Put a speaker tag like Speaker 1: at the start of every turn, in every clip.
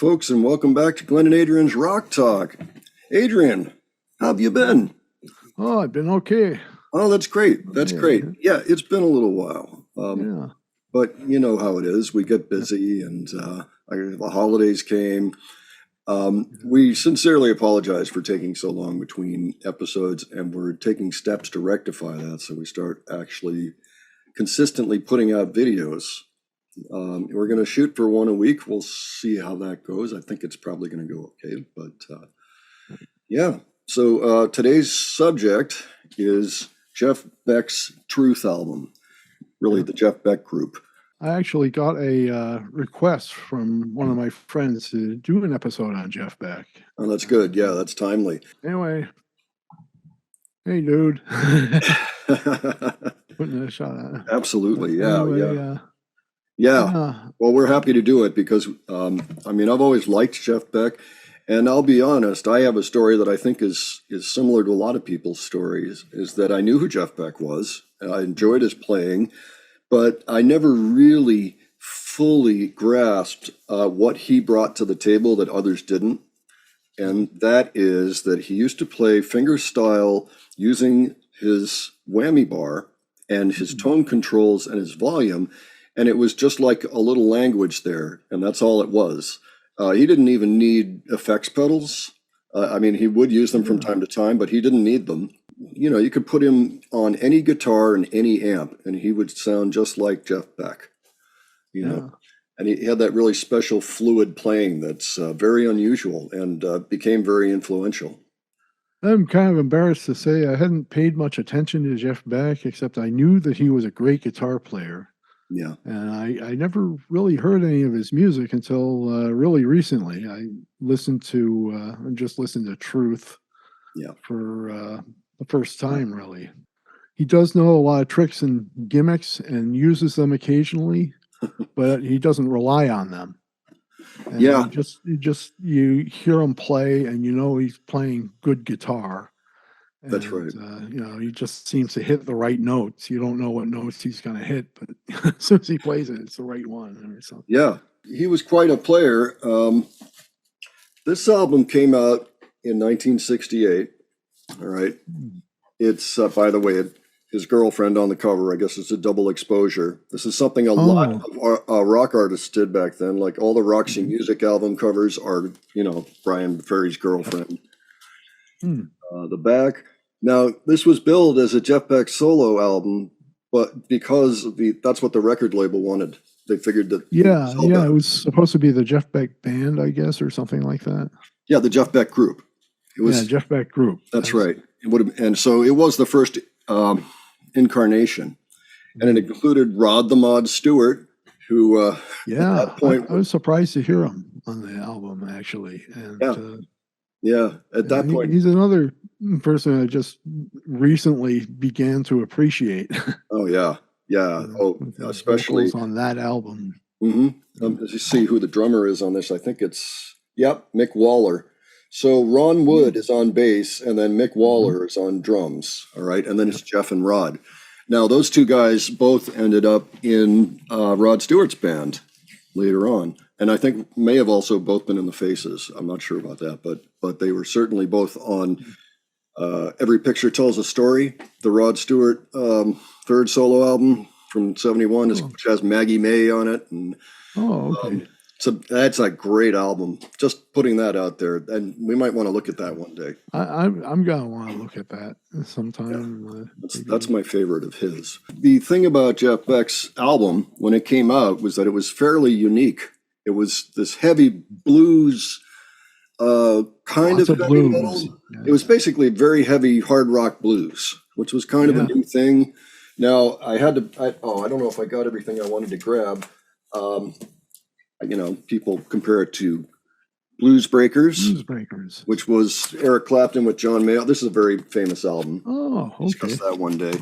Speaker 1: folks, and welcome back to Glenn and Adrian's Rock Talk. Adrian, how have you been?
Speaker 2: Oh, I've been okay.
Speaker 1: Oh, that's great. That's great. Yeah, it's been a little while.
Speaker 2: Yeah.
Speaker 1: But you know how it is. We get busy, and the holidays came. We sincerely apologize for taking so long between episodes, and we're taking steps to rectify that so we start actually consistently putting out videos. We're going to shoot for one a week. We'll see how that goes. I think it's probably going to go okay. But yeah, so today's subject is Jeff Beck's Truth album, really the Jeff Beck group.
Speaker 2: I actually got a request from one of my friends to do an episode on Jeff Beck.
Speaker 1: Oh, that's good. Yeah, that's timely.
Speaker 2: Anyway, hey, dude. Putting a shot at it.
Speaker 1: Absolutely. Yeah.
Speaker 2: Anyway,
Speaker 1: yeah. Well, we're happy to do it because, I've always liked Jeff Beck. And I'll be honest, I have a story that I think is similar to a lot of people's stories, is that I knew who Jeff Beck was. I enjoyed his playing, but I never really fully grasped what he brought to the table that others didn't. And that is that he used to play fingerstyle using his whammy bar and his tone controls and his volume. And it was just like a little language there. And that's all it was. He didn't even need effects pedals. He would use them from time to time, but he didn't need them. You know, you could put him on any guitar and any amp, and he would sound just like Jeff Beck, you know. And he had that really special fluid playing that's very unusual and became very influential.
Speaker 2: I'm kind of embarrassed to say I hadn't paid much attention to Jeff Beck, except I knew that he was a great guitar player.
Speaker 1: Yeah.
Speaker 2: And I never really heard any of his music until really recently. I listened to Truth for the first time, really. He does know a lot of tricks and gimmicks and uses them occasionally, but he doesn't rely on them. And you hear him play and you know he's playing good guitar.
Speaker 1: That's right.
Speaker 2: He just seems to hit the right notes. You don't know what notes he's going to hit, but as soon as he plays it, it's the right one or something.
Speaker 1: Yeah, he was quite a player. This album came out in 1968. All right. It's, by the way, his girlfriend on the cover. I guess it's a double exposure. This is something a lot of rock artists did back then. Like all the Roxy Music album covers are, Brian Ferry's girlfriend. The back. Now, this was billed as a Jeff Beck solo album, but because that's what the record label wanted. They figured that.
Speaker 2: It was supposed to be the Jeff Beck band, I guess, or something like that.
Speaker 1: Yeah, the Jeff Beck group. It was
Speaker 2: Jeff Beck group.
Speaker 1: That's right. It would have, and so it was the first incarnation, and it included Rod the Mod Stewart, who at that point
Speaker 2: I was surprised to hear him on the album actually, and
Speaker 1: at that point
Speaker 2: he's another person I just recently began to appreciate.
Speaker 1: Oh yeah. Especially
Speaker 2: on that album.
Speaker 1: As you see who the drummer is on this, I think it's Mick Waller. So Ron Wood is on bass, and then Mick Waller is on drums. All right, and then it's Jeff and Rod. Now those two guys both ended up in Rod Stewart's band later on, and I think may have also both been in the Faces. I'm not sure about that, but they were certainly both on Every Picture Tells a Story, the Rod Stewart third solo album from '71, which has Maggie May on it. And so that's a great album. Just putting that out there, and we might want to look at that one day.
Speaker 2: I'm gonna want to look at that sometime.
Speaker 1: That's my favorite of his. The thing about Jeff Beck's album when it came out was that it was fairly unique. It was this heavy blues kind of heavy metal. Yeah. It was basically very heavy hard rock blues, which was kind of a new thing. Now I don't know if I got everything I wanted to grab. People compare it to Blues Breakers, which was Eric Clapton with John Mayall. This is a very famous album. Discuss that one day.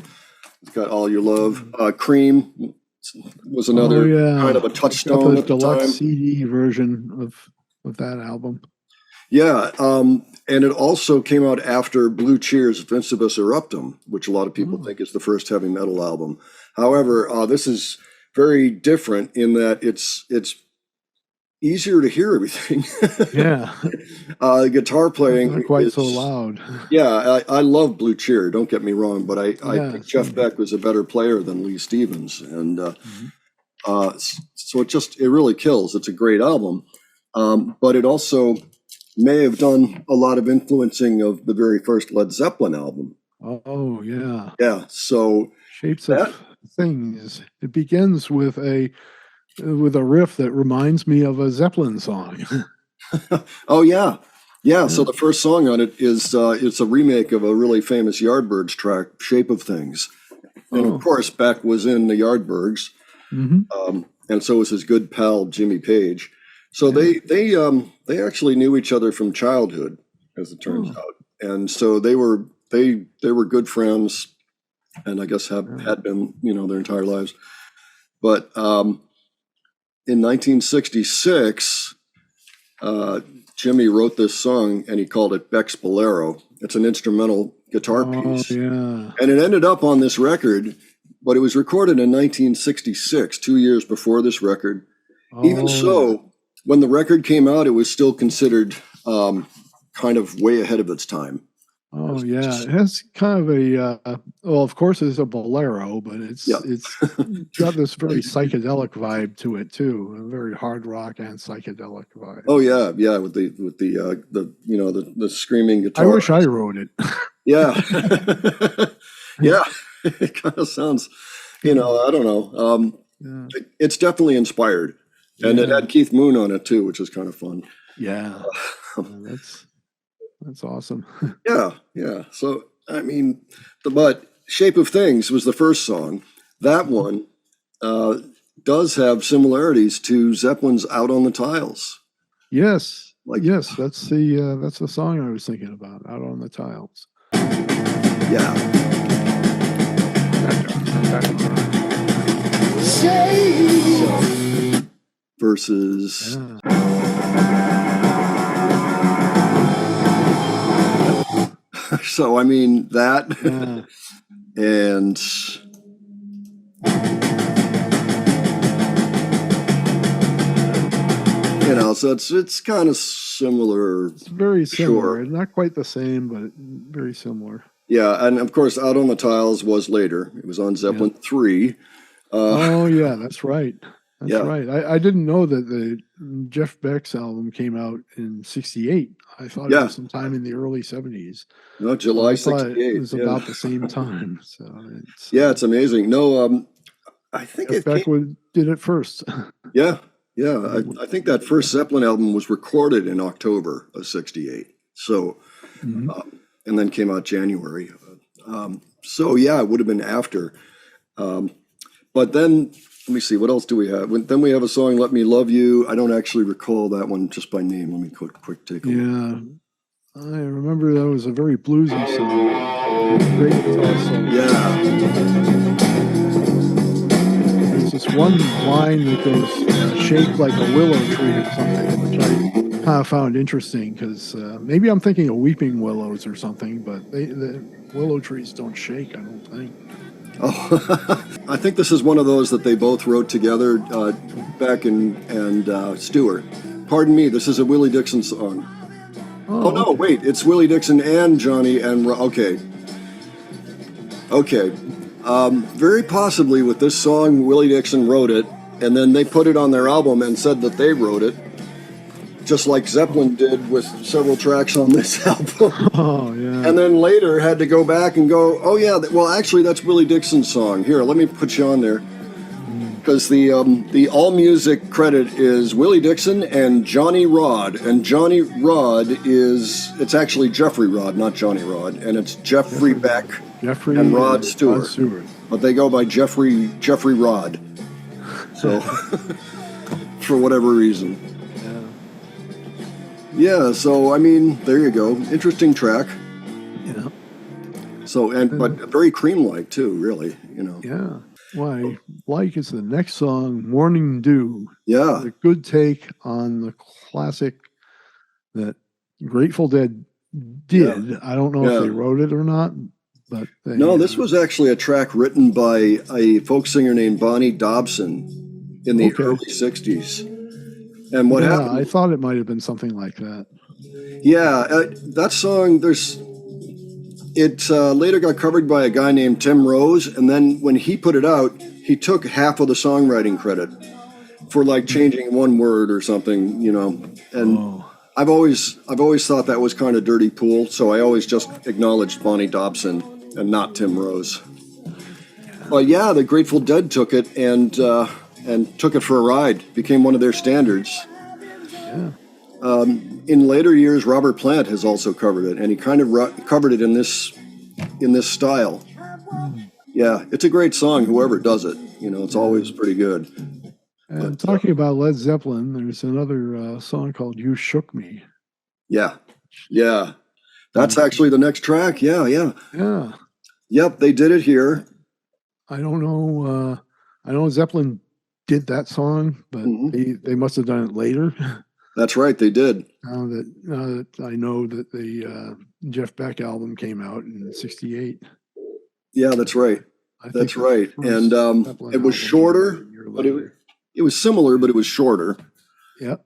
Speaker 1: It's got All Your Love. Cream was another kind of a touchstone at the
Speaker 2: Deluxe
Speaker 1: time.
Speaker 2: CD version of that album.
Speaker 1: Yeah, and it also came out after Blue Cheer's Vincebus Eruptum, which a lot of people think is the first heavy metal album. However, this is very different in that it's easier to hear everything.
Speaker 2: Yeah.
Speaker 1: Guitar playing
Speaker 2: Not quite
Speaker 1: is
Speaker 2: so loud.
Speaker 1: Yeah, I love Blue Cheer. Don't get me wrong, but I
Speaker 2: Yeah,
Speaker 1: think Jeff Beck was a better player than Lee Stevens, and so it really kills. It's a great album, but it also may have done a lot of influencing of the very first Led Zeppelin album.
Speaker 2: Oh yeah.
Speaker 1: Yeah, so
Speaker 2: Shapes of Things. It begins with a riff that reminds me of a Zeppelin song.
Speaker 1: Oh yeah. So the first song on it is it's a remake of a really famous Yardbirds track, "Shape of Things," and of course Beck was in the Yardbirds, and so was his good pal Jimmy Page. So they actually knew each other from childhood, as it turns out, and so they were good friends, and I guess had been their entire lives. But in 1966. Jimmy wrote this song and he called it Bex Bolero. It's an instrumental guitar piece.
Speaker 2: Yeah.
Speaker 1: And it ended up on this record, but it was recorded in 1966, 2 years before this record. Even so, when the record came out, it was still considered kind of way ahead of its time.
Speaker 2: Oh yeah, it has kind of a well, of course it's a bolero, but it's got this very psychedelic vibe to it too, a very hard rock and psychedelic vibe.
Speaker 1: Oh yeah, with the the screaming guitar.
Speaker 2: I wish I wrote it.
Speaker 1: Yeah, yeah, it kind of sounds, I don't know. It's definitely inspired, and it had Keith Moon on it too, which is kind of fun.
Speaker 2: Yeah, that's awesome.
Speaker 1: Yeah. So, I mean, but Shape of Things was the first song. That one does have similarities to Zeppelin's Out on the Tiles.
Speaker 2: Yes. Yes, that's the song I was thinking about, Out on the Tiles.
Speaker 1: Yeah. Versus... So, I mean, that and so it's kind of similar.
Speaker 2: It's very similar.
Speaker 1: Sure.
Speaker 2: Not quite the same, but very similar.
Speaker 1: Yeah, and of course, Out on the Tiles was later. It was on Zeppelin III.
Speaker 2: Oh yeah, that's right. That's right. I didn't know that the Jeff Beck's album came out in '68. I thought it was sometime in the early '70s.
Speaker 1: No, July '68.
Speaker 2: It was about the same time. So
Speaker 1: it's amazing. No, I think
Speaker 2: Jeff Beck did it first.
Speaker 1: Yeah. I think that first Zeppelin album was recorded in October of '68. So, and then came out January. So it would have been after. But then. Let me see, what else do we have? Then we have a song, Let Me Love You. I don't actually recall that one just by name. Let me quick take a look.
Speaker 2: Yeah, I remember that was a very bluesy song. Great guitar song.
Speaker 1: Yeah.
Speaker 2: There's this one line that goes, shaped like a willow tree or something, which I kind of found interesting because maybe I'm thinking of weeping willows or something, but the willow trees don't shake, I don't think.
Speaker 1: Oh, I think this is one of those that they both wrote together, Beck and Stewart. Pardon me, this is a Willie Dixon song. Oh no, wait, it's Willie Dixon and Johnny and okay. Very possibly with this song, Willie Dixon wrote it, and then they put it on their album and said that they wrote it, just like Zeppelin did with several tracks on this album.
Speaker 2: Oh, yeah.
Speaker 1: And then later had to go back and go, oh, yeah, well, actually, that's Willie Dixon's song. Here, let me put you on there. Because the all music credit is Willie Dixon and Johnny Rod. And Johnny Rod it's actually Jeffrey Rod, not Johnny Rod. And it's Jeffrey Beck and Rod Stewart. But they go by Jeffrey Rod. So, for whatever reason. Yeah, so I mean, there you go. Interesting track.
Speaker 2: Yeah.
Speaker 1: So but very Cream-like too, really.
Speaker 2: Yeah. Why? Like is the next song, "Morning Dew."
Speaker 1: Yeah.
Speaker 2: A good take on the classic that Grateful Dead did. Yeah. I don't know if they wrote it or not, but
Speaker 1: this was actually a track written by a folk singer named Bonnie Dobson in the early '60s. And what happened?
Speaker 2: I thought it might have been something like that.
Speaker 1: Yeah, that song, it later got covered by a guy named Tim Rose, and then when he put it out, he took half of the songwriting credit for like changing one word or something, you know. And I've always thought that was kind of dirty pool, so I always just acknowledged Bonnie Dobson and not Tim Rose. But yeah, the Grateful Dead took it and took it for a ride, became one of their standards.
Speaker 2: Yeah.
Speaker 1: In later years, Robert Plant has also covered it, and he kind of covered it in this style. Yeah, it's a great song, whoever does it. You know, it's always pretty good.
Speaker 2: And talking about Led Zeppelin, there's another song called You Shook Me.
Speaker 1: Yeah. Yeah. That's actually the next track. Yeah, yeah.
Speaker 2: Yeah.
Speaker 1: Yep, they did it here.
Speaker 2: I don't know. I know Zeppelin did that song, but they must have done it later.
Speaker 1: That's right, they did.
Speaker 2: Now that I know that the Jeff Beck album came out in '68.
Speaker 1: Yeah, that's right. That's right. And it was shorter, but it was similar, but it was shorter.
Speaker 2: Yeah.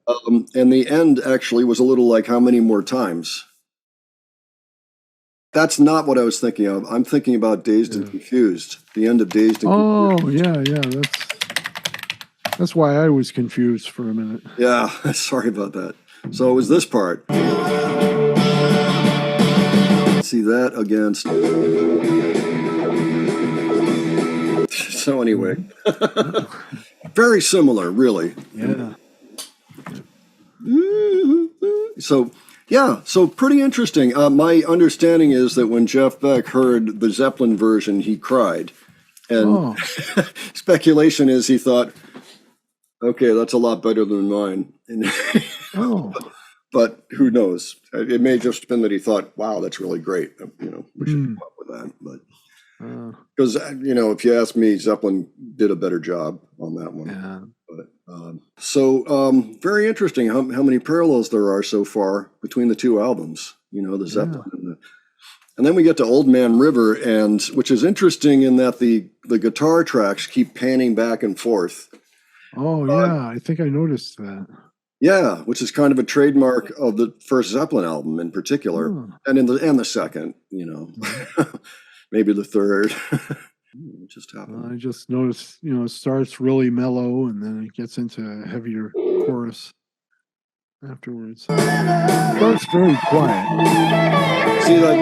Speaker 1: And the end actually was a little like How Many More Times? That's not what I was thinking of. I'm thinking about Dazed and Confused. The end of Dazed and Confused.
Speaker 2: Oh, yeah. That's why I was confused for a minute.
Speaker 1: Yeah, sorry about that. So it was this part. See that against. So anyway, very similar, really.
Speaker 2: Yeah.
Speaker 1: So, yeah, so pretty interesting. My understanding is that when Jeff Beck heard the Zeppelin version, he cried. And speculation is he thought, okay, that's a lot better than mine. But who knows? It may have just been that he thought, wow, that's really great. You know, we should come up with that. But because, you know, if you ask me, Zeppelin did a better job on that one.
Speaker 2: Yeah.
Speaker 1: But, very interesting how many parallels there are so far between the two albums, you know, the Zeppelin and then we get to Old Man River, and which is interesting in that the guitar tracks keep panning back and forth.
Speaker 2: Oh, yeah, I think I noticed that.
Speaker 1: Yeah, which is kind of a trademark of the first Zeppelin album in particular, and the second, you know, maybe the third. It just happened.
Speaker 2: I just noticed, you know, it starts really mellow and then it gets into a heavier chorus afterwards. It starts very quiet.
Speaker 1: See, like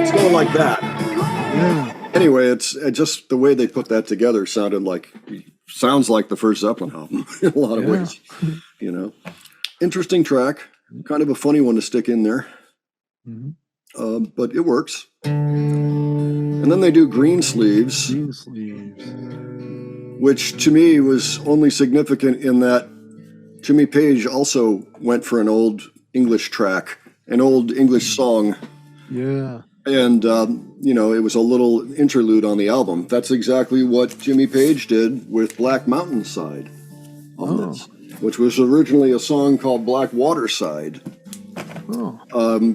Speaker 1: it's going like that.
Speaker 2: Yeah.
Speaker 1: Anyway, it's just the way they put that together sounds like the first Zeppelin album in a lot of ways. You know, interesting track, kind of a funny one to stick in there, but it works. And then they do Green Sleeves, which to me was only significant in that Jimmy Page also went for an old English track, an old English song.
Speaker 2: Yeah.
Speaker 1: And, you know, it was a little interlude on the album. That's exactly what Jimmy Page did with Black Mountainside on this, which was originally a song called Black Waterside,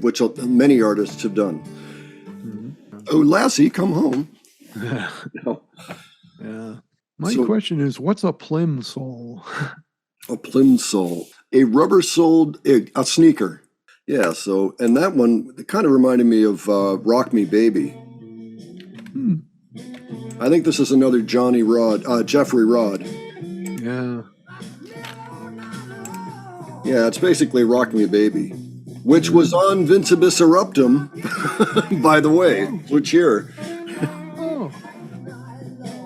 Speaker 1: which many artists have done. Oh, Lassie, come home.
Speaker 2: You know? Yeah. My question is, what's a plimsoll?
Speaker 1: A plimsoll. A rubber-soled, a sneaker. Yeah, so, and that one, it kind of reminded me of Rock Me Baby. I think this is another Jeffrey Rod.
Speaker 2: Yeah.
Speaker 1: Yeah, it's basically Rock Me Baby, which was on Vincibus Eruptum, by the way, which year?
Speaker 2: Oh,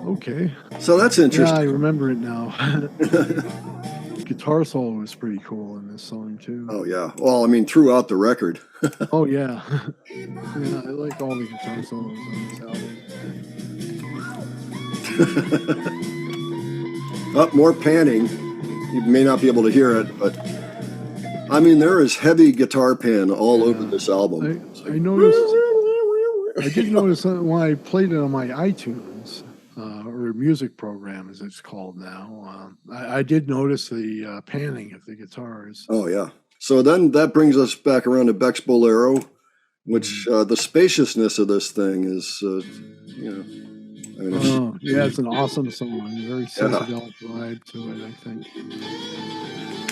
Speaker 2: okay.
Speaker 1: So that's interesting.
Speaker 2: Yeah, I remember it now. Guitar solo was pretty cool in this song too.
Speaker 1: Oh yeah. Well, I mean, throughout the record.
Speaker 2: Oh yeah. Yeah, I like all the guitar solos on this album.
Speaker 1: Up more panning. You may not be able to hear it, but I mean, there is heavy guitar pan all over this album.
Speaker 2: I noticed. I did notice when I played it on my iTunes. Or music program, as it's called now. I did notice the panning of the guitars.
Speaker 1: Oh, yeah. So then that brings us back around to Bex Bolero, which the spaciousness of this thing is, you know. I mean,
Speaker 2: yeah, it's an awesome song. Very psychedelic vibe to it, I think.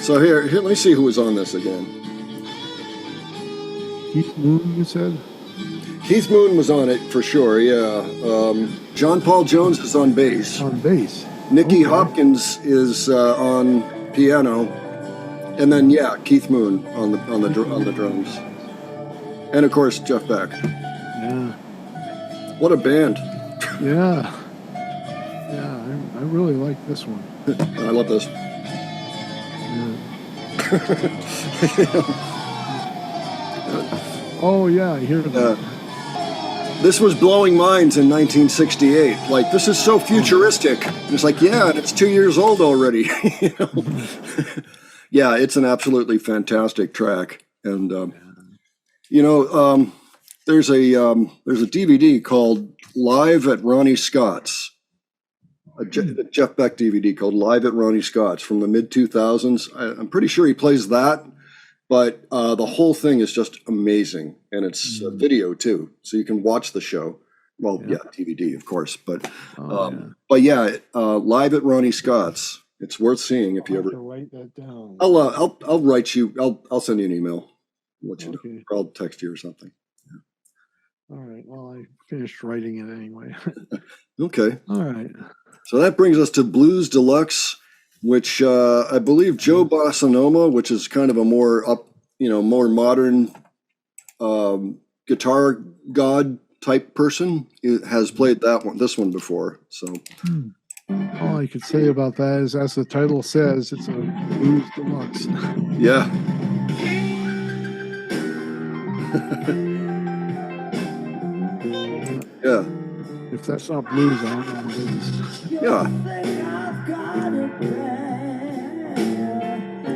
Speaker 1: So here, let me see who was on this again.
Speaker 2: Keith Moon, you said?
Speaker 1: Keith Moon was on it for sure, yeah. John Paul Jones is on bass.
Speaker 2: On bass.
Speaker 1: Nicky Hopkins is on piano, and then Keith Moon on the drums, and of course Jeff Beck.
Speaker 2: Yeah.
Speaker 1: What a band!
Speaker 2: Yeah. I really like this one.
Speaker 1: I love this.
Speaker 2: Oh yeah, I hear that.
Speaker 1: This was blowing minds in 1968. Like, this is so futuristic. It's like, and it's 2 years old already. Yeah, it's an absolutely fantastic track. And there's a DVD called Live at Ronnie Scott's. A Jeff Beck DVD called Live at Ronnie Scott's from the mid 2000s. I'm pretty sure he plays that. But the whole thing is just amazing, and it's video too, so you can watch the show. Well, DVD, of course, but Live at Ronnie Scott's. It's worth seeing if you ever.
Speaker 2: Write that down.
Speaker 1: I'll write you. I'll send you an email. Let you know. Or I'll text you or something. Yeah.
Speaker 2: All right. Well, I finished writing it anyway.
Speaker 1: Okay.
Speaker 2: All right.
Speaker 1: So that brings us to Blues Deluxe, which I believe Joe Bossanoma, which is kind of a more more modern guitar god type person, has played this one before. So
Speaker 2: all I could say about that is, as the title says, it's a Blues Deluxe.
Speaker 1: Yeah. Yeah.
Speaker 2: If that's not blues, I don't know what it is.
Speaker 1: Yeah.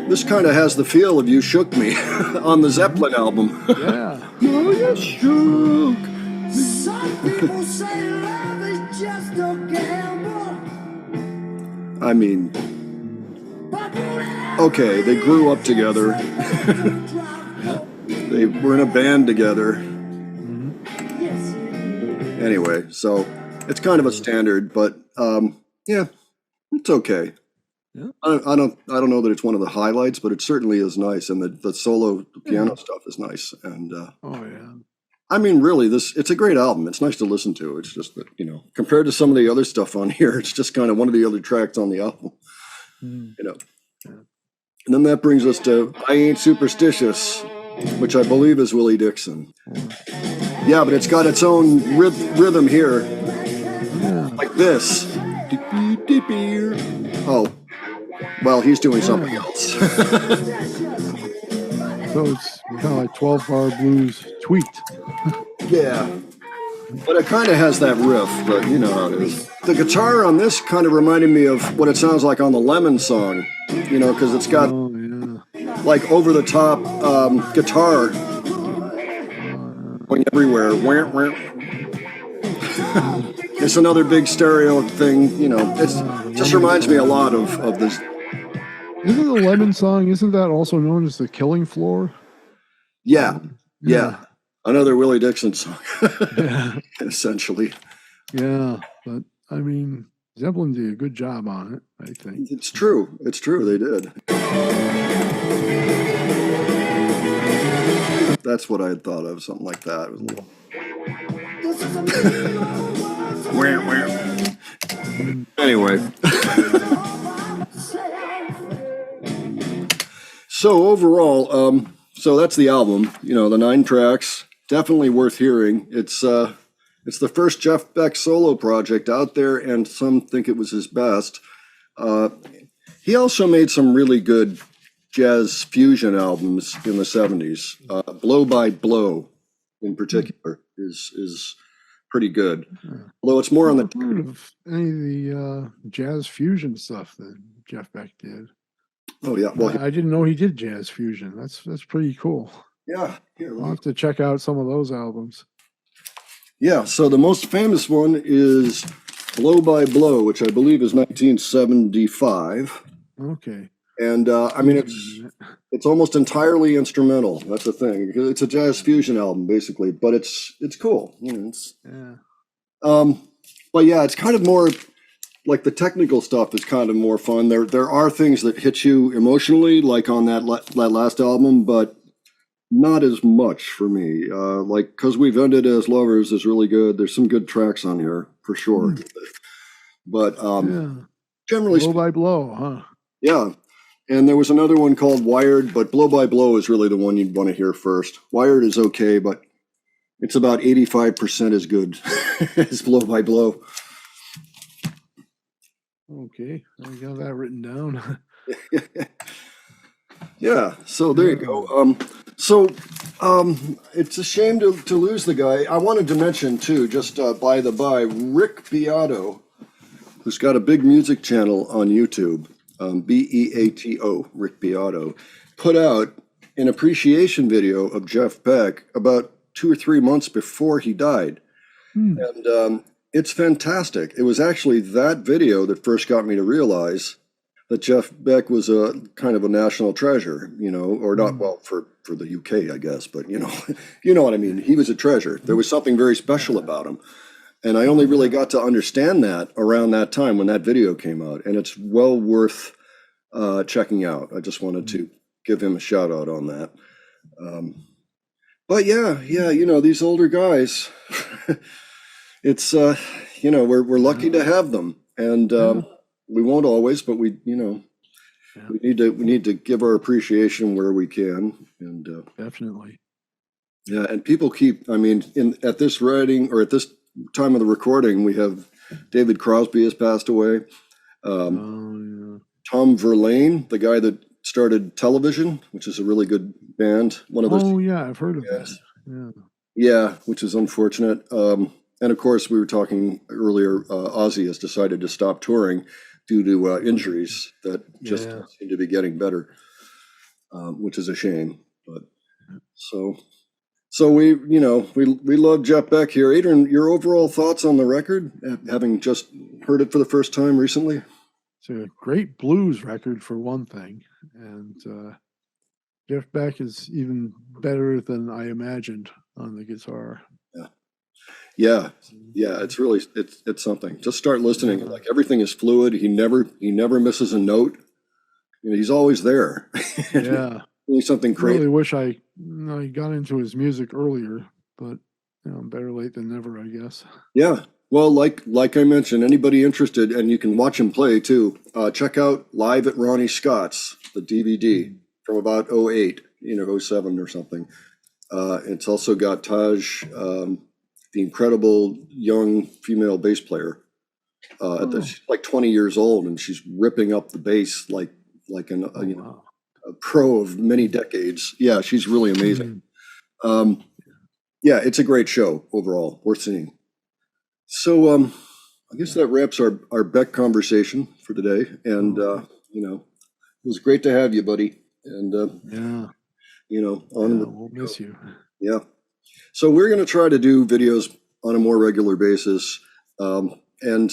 Speaker 1: This kind of has the feel of You Shook Me on the Zeppelin album.
Speaker 2: Yeah.
Speaker 1: Oh, you shook.
Speaker 3: Some people say love is just a gamble.
Speaker 1: I mean, okay, they grew up together. They were in a band together. Anyway, so it's kind of a standard, but it's okay.
Speaker 2: Yeah.
Speaker 1: I don't know that it's one of the highlights, but it certainly is nice, and the solo piano stuff is nice. And I mean, really, it's a great album. It's nice to listen to. It's just that, compared to some of the other stuff on here, it's just kind of one of the other tracks on the album. And then that brings us to I Ain't Superstitious, which I believe is Willie Dixon. Yeah, but it's got its own rhythm here, like this. Oh, well, he's doing something else.
Speaker 2: So it's kind of like 12-bar blues tweaked.
Speaker 1: Yeah, but it kind of has that riff, but you know how it is. The guitar on this kind of reminded me of what it sounds like on the Lemon song, because it's got like over-the-top guitar going everywhere. It's another big stereo thing, it just reminds me a lot of this.
Speaker 2: Isn't the Lemon song, isn't that also known as the Killing Floor?
Speaker 1: Yeah. Another Willie Dixon song, essentially.
Speaker 2: Yeah, but I mean, Zeppelin did a good job on it, I think.
Speaker 1: It's true, they did. That's what I had thought of, something like that. It was a little... Anyway. So overall, so that's the album, the 9 tracks, definitely worth hearing. It's the first Jeff Beck solo project out there, and some think it was his best. He also made some really good jazz fusion albums in the 70s. Blow by Blow, in particular, is pretty good. Although it's more on the...
Speaker 2: I've heard of any of the jazz fusion stuff that Jeff Beck did.
Speaker 1: Oh yeah, well,
Speaker 2: I didn't know he did jazz fusion. That's pretty cool.
Speaker 1: Yeah,
Speaker 2: I'll have to check out some of those albums.
Speaker 1: Yeah, so the most famous one is Blow by Blow, which I believe is 1975.
Speaker 2: Okay.
Speaker 1: And I mean, it's almost entirely instrumental. That's the thing. It's a jazz fusion album, basically, but it's cool.
Speaker 2: Yeah.
Speaker 1: But yeah, it's kind of more like the technical stuff is kind of more fun. There are things that hit you emotionally, like on that last album, but not as much for me. Like, 'Cause We've Ended as Lovers is really good. There's some good tracks on here for sure. But generally,
Speaker 2: Blow by Blow, huh?
Speaker 1: Yeah. And there was another one called Wired, but Blow by Blow is really the one you'd want to hear first. Wired is okay, but it's about 85% as good as Blow by Blow.
Speaker 2: Okay, I got that written down.
Speaker 1: Yeah, so there you go. It's a shame to lose the guy. I wanted to mention too, just by the by, Rick Beato, who's got a big music channel on YouTube, Beato, Rick Beato, put out an appreciation video of Jeff Beck about 2 or 3 months before he died. And it's fantastic. It was actually that video that first got me to realize that Jeff Beck was a kind of a national treasure, or not, well, for the UK, I guess, but you know what I mean? He was a treasure. There was something very special about him. And I only really got to understand that around that time when that video came out, and it's well worth checking out. I just wanted to give him a shout out on that. But yeah, these older guys, it's, we're lucky to have them, and we won't always, but we need to give our appreciation where we can, and
Speaker 2: Definitely.
Speaker 1: Yeah, and people keep. I mean, at this writing or at this time of the recording, we have David Crosby has passed away. Tom Verlaine, the guy that started Television, which is a really good band. One of those.
Speaker 2: Oh yeah, I've heard of that.
Speaker 1: Yeah, which is unfortunate. And of course, we were talking earlier. Ozzy has decided to stop touring due to injuries that just seem to be getting better, which is a shame. But so we love Jeff Beck here. Adrian, your overall thoughts on the record, having just heard it for the first time recently?
Speaker 2: It's a great blues record for one thing, and Jeff Beck is even better than I imagined on the guitar.
Speaker 1: Yeah, it's really it's something. Just start listening. Like everything is fluid. He never misses a note. He's always there.
Speaker 2: Yeah,
Speaker 1: really something
Speaker 2: I
Speaker 1: great.
Speaker 2: really wish I got into his music earlier, but better late than never, I guess.
Speaker 1: Yeah. Well, like I mentioned, anybody interested, and you can watch him play too. Check out Live at Ronnie Scott's, the DVD from about 08, 07 or something. It's also got Taj, the incredible young female bass player. She's like 20 years old, and she's ripping up the bass like a pro of many decades. Yeah, she's really amazing. Yeah, it's a great show overall, worth seeing. So I guess that wraps our Beck conversation for today. And it was great to have you, buddy. And
Speaker 2: we'll miss you.
Speaker 1: Yeah. So we're going to try to do videos on a more regular basis. And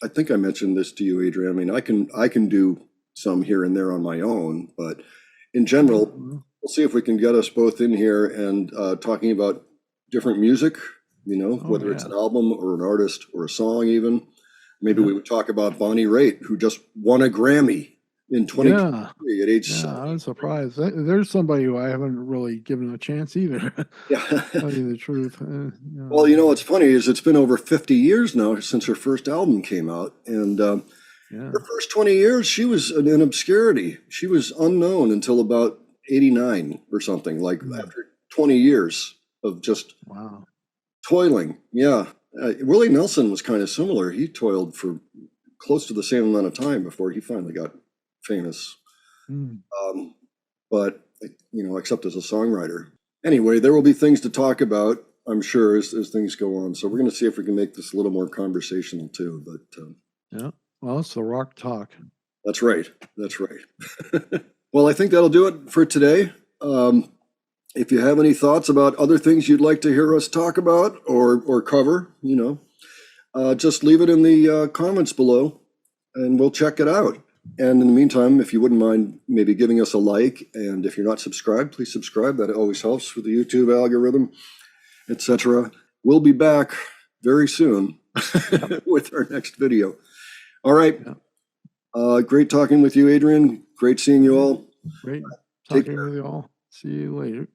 Speaker 1: I think I mentioned this to you, Adrian. I mean, I can do some here and there on my own, but in general, we'll see if we can get us both in here and talking about different music, whether it's an album or an artist or a song even. Maybe we would talk about Bonnie Raitt, who just won a Grammy in 2023 at age 7.
Speaker 2: I'm surprised. There's somebody who I haven't really given a chance either.
Speaker 1: Yeah.
Speaker 2: Tell you the truth.
Speaker 1: Well, what's funny is it's been over 50 years now since her first album came out. And her first 20 years, she was in obscurity. She was unknown until about 89 or something, like after 20 years of just toiling. Yeah. Willie Nelson was kind of similar. He toiled for close to the same amount of time before he finally got famous. But, except as a songwriter. Anyway, there will be things to talk about, I'm sure, as things go on. So we're going to see if we can make this a little more conversational too. But
Speaker 2: well, it's the rock talk.
Speaker 1: That's right. Well, I think that'll do it for today. If you have any thoughts about other things you'd like to hear us talk about or cover, just leave it in the comments below and we'll check it out. And in the meantime, if you wouldn't mind maybe giving us a like, and if you're not subscribed, please subscribe. That always helps with the YouTube algorithm, etc. We'll be back very soon with our next video. All right.
Speaker 2: Yeah.
Speaker 1: Great talking with you, Adrian. Great seeing you all.
Speaker 2: Great
Speaker 1: Take
Speaker 2: talking with you all. See you later.